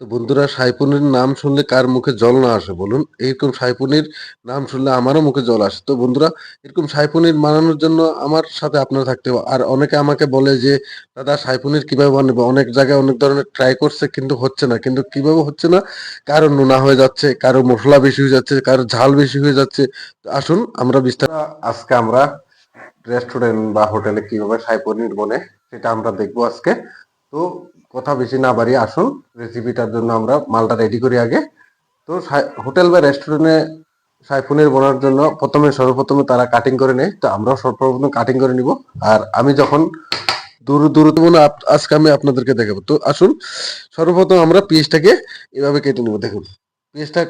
তো বন্ধুরা, সাইফুনের নাম শুনলে কার মুখে জল না আসে বলুন? এরকম সাইফুনের নাম শুনলে আমারও মুখে জল আসে। তো বন্ধুরা, এরকম সাইফুনের বানানোর জন্য আমার সাথে আপনারা থাকতে হবে। আর অনেকে আমাকে বলে যে দাদা সাইফুনের কিভাবে বানাবো, অনেক জায়গায় অনেক ধরনের ট্রাই করছে কিন্তু হচ্ছে না। কিন্তু কিভাবে হচ্ছে না, কারো নোনা হয়ে যাচ্ছে, কারো মশলা বেশি হয়ে যাচ্ছে, কারো ঝাল বেশি হয়ে যাচ্ছে। তো আসুন আমরা বিস্তার আজকে আমরা রেস্টুরেন্ট বা হোটেলে কিভাবে সাইফুনের বনে সেটা আমরা দেখবো আজকে। তো কথা বেশি না বাড়িয়ে আসুন রেসিপিটার জন্য আমরা মালটা রেডি করি আগে। তো হোটেল বা রেস্টুরেন্টে সাইফুনের বোনার জন্য সর্বপ্রথমে তারা কাটিং করে নেয়, তো আমরাও সর্বপ্রথম কাটিং করে নিব। আর আমি যখন দূর দূর আজকে আমি আপনাদেরকে দেখাবো। তো আসুন সর্বপ্রথম আমরা পেঁয়াজটাকে এভাবে কেটে নিব। দেখুন পেঁয়াজটা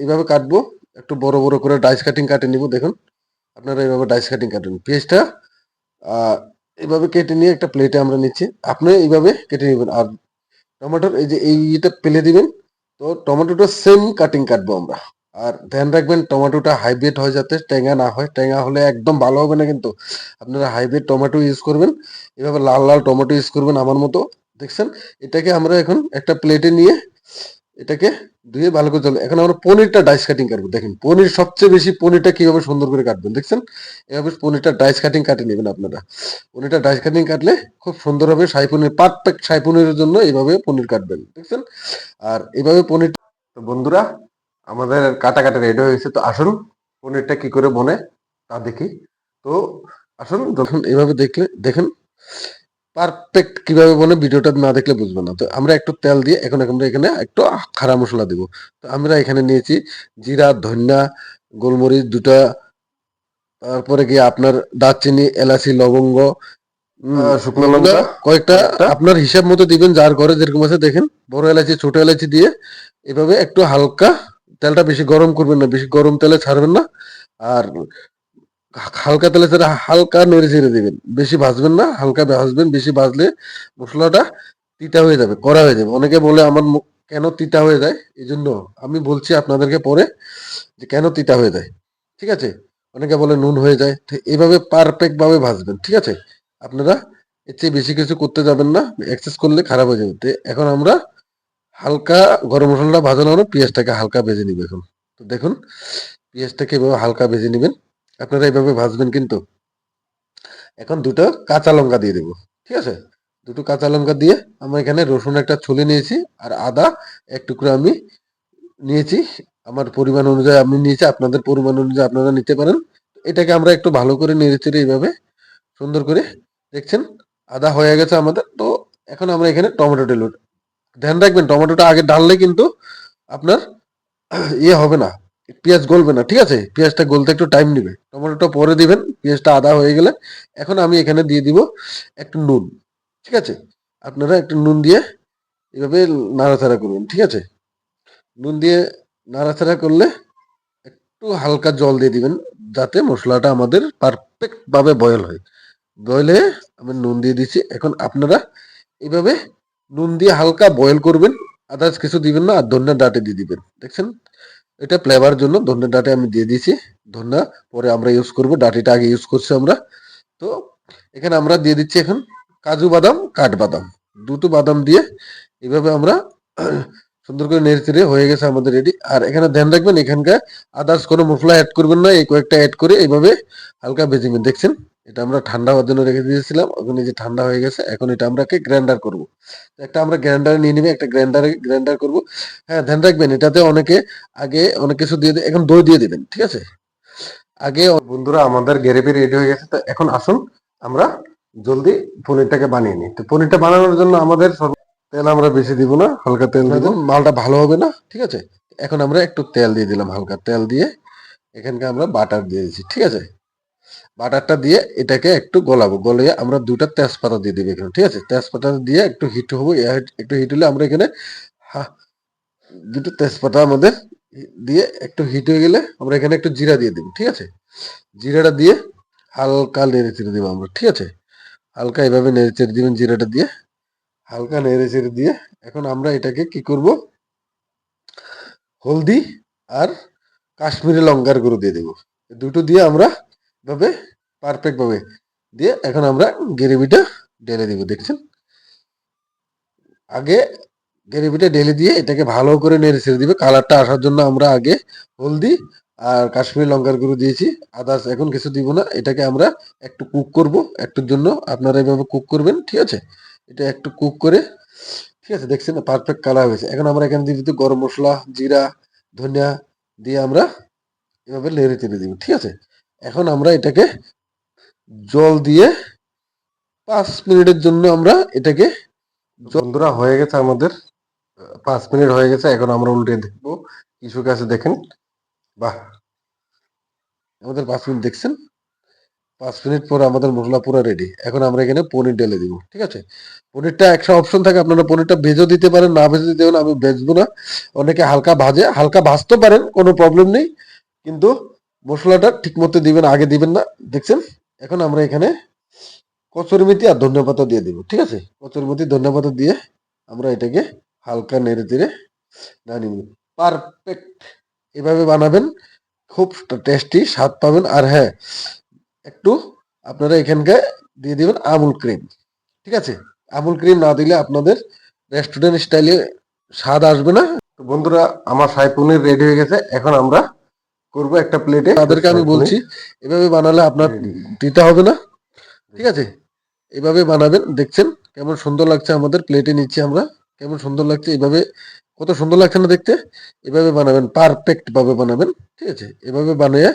এভাবে কাটবো, একটু বড় বড় করে ডাইস কাটিং কাটে নিব। দেখুন আপনারা এভাবে ডাইস কাটিং কাটেন পেঁয়াজটা। আহ এভাবে কেটে নিয়ে একটা প্লেটে আমরা নিচ্ছি, আপনি এইভাবে কেটে নেবেন। আর টমেটোর এই যে এটা ফেলে দিবেন। তো টমেটোটা সেম কাটিং কাটবো আমরা। আর ধ্যান রাখবেন টমেটোটা হাইব্রিড হয় যাতে টেঙা না হয়, টেঙা হলে একদম ভালো হবে না। কিন্তু আপনারা হাইব্রিড টমেটো ইউজ করবেন, এভাবে লাল লাল টমেটো ইউজ করবেন আমার মতো। দেখছেন, এটাকে আমরা এখন একটা প্লেটে নিয়ে এটাকে ধুয়ে ভালো করে জল। এখন আমরা পনিরটা ডাইস কাটিং কাটবো। দেখেন পনির সবচেয়ে বেশি পনিরটা কিভাবে সুন্দর করে কাটবেন দেখছেন। এভাবে পনিরটা ডাইস কাটিং কাটে নেবেন আপনারা। পনিরটা ডাইস কাটিং কাটলে খুব সুন্দর হবে। সাই পনির পারফেক্ট সাই পনিরের জন্য এইভাবে পনির কাটবেন দেখছেন। আর এইভাবে পনির। তো বন্ধুরা, আমাদের কাটা কাটা রেডি হয়েছে। তো আসুন পনিরটা কি করে বনে তা দেখি। তো আসুন যখন এইভাবে দেখলে দেখেন পারফেক্ট কিভাবে বনে, ভিডিওটা না দেখলে বুঝবেন না। তো আমরা একটু তেল দিয়ে এখন আমরা এখানে একটু খাড়া মশলা দিব। তো আমরা এখানে নিয়েছি জিরা, ধনিয়া, গোলমরিচ দুটা, তারপরে গিয়ে আপনার দারচিনি, এলাচি, লবঙ্গ, শুকনো লঙ্কা কয়েকটা আপনার হিসাব মতো দিবেন, যার ঘরে যেরকম আছে। দেখেন বড় এলাচি, ছোট এলাচি দিয়ে এভাবে একটু হালকা, তেলটা বেশি গরম করবেন না, বেশি গরম তেলে ছাড়বেন না। আর হালকা তেলে ছাড়া হালকা নেড়ে চেড়ে দিবেন, বেশি ভাজবেন না, হালকা ভাজবেন। বেশি ভাজলে মশলাটা তিতা হয়ে যাবে, কড়া হয়ে যাবে। অনেকে বলে আমার কেন তিতা হয়ে যায়, এই জন্য আমি বলছি আপনাদেরকে পরে যে কেন তিতা হয়ে যায়। ঠিক আছে, অনেকে বলে নুন হয়ে যায়। তো এইভাবে পারফেক্ট ভাবে ভাজবেন, ঠিক আছে। আপনারা এর চেয়ে বেশি কিছু করতে যাবেন না, এক্সেস করলে খারাপ হয়ে যাবে। তো এখন আমরা হালকা গরম মশলাটা ভাজানো হলো, পেঁয়াজটাকে হালকা ভেজে নিবে এখন। তো দেখুন পেঁয়াজটাকে এভাবে হালকা ভেজে নিবেন, আপনারা এইভাবে ভাজবেন কিন্তু। এখন দুটো কাঁচা লঙ্কা দিয়ে দেবো, ঠিক আছে। দুটো কাঁচা লঙ্কা দিয়ে আমরা এখানে রসুন একটা ছুলে নিয়েছি, আর আদা এক টুকরো আমি নিয়েছি। আমার পরিমাণ অনুযায়ী আমি নিয়েছি, আপনাদের পরিমাণ অনুযায়ী আপনারা নিতে পারেন। এটাকে আমরা একটু ভালো করে নেড়ে চেড়ে এইভাবে সুন্দর করে, দেখছেন আদা হয়ে গেছে আমাদের। তো এখন আমরা এখানে টমেটো ঢেলে, ধ্যান রাখবেন টমেটোটা আগে ঢাললে কিন্তু আপনার ইয়ে হবে না, পেঁয়াজ গলবে না, ঠিক আছে। পেঁয়াজটা গলতে একটু টাইম নেবে, টমেটোটা পরে দিবেন। পেঁয়াজটা আদা হয়ে গেলে এখন আমি এখানে দিয়ে দিব একটু নুন, ঠিক আছে। আপনারা একটু নুন দিয়ে এভাবে নাড়াচাড়া করবেন, ঠিক আছে। নুন দিয়ে নাড়াচাড়া করলে একটু হালকা জল দিয়ে দিবেন, যাতে মশলাটা আমাদের পারফেক্ট ভাবে বয়েল হয়। বয়েল হয়ে আমি নুন দিয়ে দিচ্ছি। এখন আপনারা এইভাবে নুন দিয়ে হালকা বয়েল করবেন, আদার্স কিছু দিবেন না। আর ধনিয়া ডাঁটি দিয়ে দিবেন, দেখছেন এটা ফ্লেভার জন্য ধনিয়া ডাঁটি আমি দিয়ে দিয়েছি। ধনিয়া পরে আমরা ইউজ করব, ডাঁটিটা আগে ইউজ করছি আমরা। তো এখানে আমরা দিয়ে দিচ্ছি এখন কাজু বাদাম, কাঠবাদাম, দুটো বাদাম দিয়ে এইভাবে আমরা সুন্দর করে নেড়ে চেড়ে হয়ে গেছে আমাদের রেডি। আর এখানে ধ্যান রাখবেন এখানকার আদার্স কোনো মশলা অ্যাড করবেন না, এই কয়েকটা অ্যাড করে এইভাবে হালকা ভেজে নেবেন। দেখছেন এটা আমরা ঠান্ডা হওয়ার জন্য রেখে দিয়েছিলাম, এখন এই যে ঠান্ডা হয়ে গেছে। এখন এটা আমরাকে গ্রাইন্ডার করব। একটা আমরা গ্রাইন্ডারে নিয়ে নিবে, একটা গ্রাইন্ডারে গ্রাইন্ডার করব। হ্যাঁ ধ্যান রাখবেন এটাতে অনেকে আগে অনেক কিছু দিয়ে দেয়, এখন দই দিয়ে দিবেন, ঠিক আছে। আগে বন্ধুরা আমাদের গ্রেভি রেডি হয়ে গেছে। তো এখন আসুন আমরা জলদি পনিরটাকে বানিয়ে নিই। তো পনিরটা বানানোর জন্য আমাদের তেল আমরা বেশি দিব না, হালকা তেল দিব, মালটা ভালো হবে না, ঠিক আছে। এখন আমরা একটু তেল দিয়ে দিলাম, হালকা তেল দিয়ে এখানকে আমরা বাটার দিয়ে দিচ্ছি, ঠিক আছে। বাটারটা দিয়ে এটাকে একটু গলাবো, গলিয়ে আমরা দুটা তেজপাতা দিয়ে দিবি এখানে, ঠিক আছে। তেজপাতা দিয়ে একটু হিট হবো, একটু হিট হলে আমরা এখানে দুটো তেজপাতা আমাদের দিয়ে একটু হিট হয়ে গেলে আমরা এখানে একটু জিরা দিয়ে দিব, ঠিক আছে। জিরাটা দিয়ে হালকা নেড়ে চেড়ে দিব আমরা, ঠিক আছে। হালকা এভাবে নেড়ে চেড়ে দিবেন জিরাটা দিয়ে, হালকা নেড়ে চেড়ে দিয়ে এখন আমরা এটাকে কি করব, হলদি আর কাশ্মীরি লঙ্কার গুঁড়ো দিয়ে দেবো। দুটো দিয়ে আমরা ভাবে পারফেক্ট ভাবে দিয়ে এখন আমরা গ্রেভিটা ঢেলে দিব। দেখছেন আগে গ্রেভিটা ঢেলে দিয়ে এটাকে ভালো করে নেড়ে ছেড়ে দিবে। কালারটা আসার জন্য আমরা আগে হলদি আর কাশ্মীরি লঙ্কার গুঁড়ো দিয়েছি, আদার্স এখন কিছু দিব না। এটাকে আমরা একটু কুক করব, একটুর জন্য আপনারা এভাবে কুক করবেন, ঠিক আছে? এটা একটু কুক করে, ঠিক আছে, দেখছেন পারফেক্ট কালার হয়েছে। এখন আমরা এখানে দিয়ে দিতে গরম মশলা, জিরা, ধনিয়া দিয়ে আমরা এভাবে নেড়ে চেড়ে দিব, ঠিক আছে? এখন আমরা এটাকে জল দিয়ে 5 মিনিটের জন্য আমরা এটাকে, বন্ধুরা হয়ে গেছে আমাদের 5 মিনিট হয়ে গেছে। এখন আমরা উল্টে দেখবো কিছু কাছে দেখেন, বাহ, আমাদের 5 মিনিট দেখছেন। 5 মিনিট পরে আমাদের মশলা পুরো রেডি। এখন আমরা এখানে পনির ঢেলে দিব, ঠিক আছে? পনিরটা একটা অপশন থাকে, আপনারা পনিরটা ভেজেও দিতে পারেন, না ভেজে দিতে পারেন। আমি ভেজবো না, অনেকে হালকা ভাজে, হালকা ভাজতে পারেন, কোনো প্রবলেম নেই, কিন্তু মশলাটা ঠিক মতো দিবেন, আগে দিবেন না, দেখছেন? এখন আমরা এখানে কচুরি মেথি আর ধনিয়া পাতা দিয়ে দিব, ঠিক আছে? কচুরি মেথি ধনিয়া পাতা দিয়ে আমরা এটাকে হালকা নেড়ে চেড়ে নামিয়ে নিব। পারফেক্ট, এভাবে বানাবেন, খুব টেস্টি স্বাদ পাবেন। আর হ্যাঁ, একটু আপনারা এখানকার দিয়ে দিবেন আমুল ক্রিম, ঠিক আছে? আমুল ক্রিম না দিলে আপনাদের রেস্টুরেন্ট স্টাইলে স্বাদ আসবে না। তো বন্ধুরা, আমার শাহী পনির রেডি হয়ে গেছে। এখন আমরা করব একটা প্লেটে। তাদেরকে আমি বলছি এভাবে বানালে আপনার দিতে হবে না, ঠিক আছে? এভাবে বানাবেন, দেখছেন কেমন সুন্দর লাগছে, আমাদের প্লেটে নিচ্ছি আমরা, কেমন সুন্দর লাগছে। এভাবে কত সুন্দর লাগছে না দেখতে? এভাবে বানাবেন, পারফেক্ট ভাবে বানাবেন, ঠিক আছে? এভাবে বানিয়ে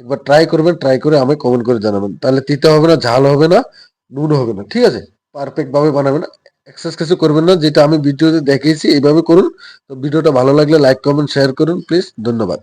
একবার ট্রাই করবেন, ট্রাই করে আমি কমেন্ট করে জানাবেন। তাহলে তিতে হবে না, ঝাল হবে না, নুন হবে না, ঠিক আছে? পারফেক্ট ভাবে বানাবেন, এক্সেস কিছু করবেন না, যেটা আমি ভিডিওতে দেখিয়েছি এইভাবে করুন। তো ভিডিওটা ভালো লাগলে লাইক কমেন্ট শেয়ার করুন প্লিজ, ধন্যবাদ।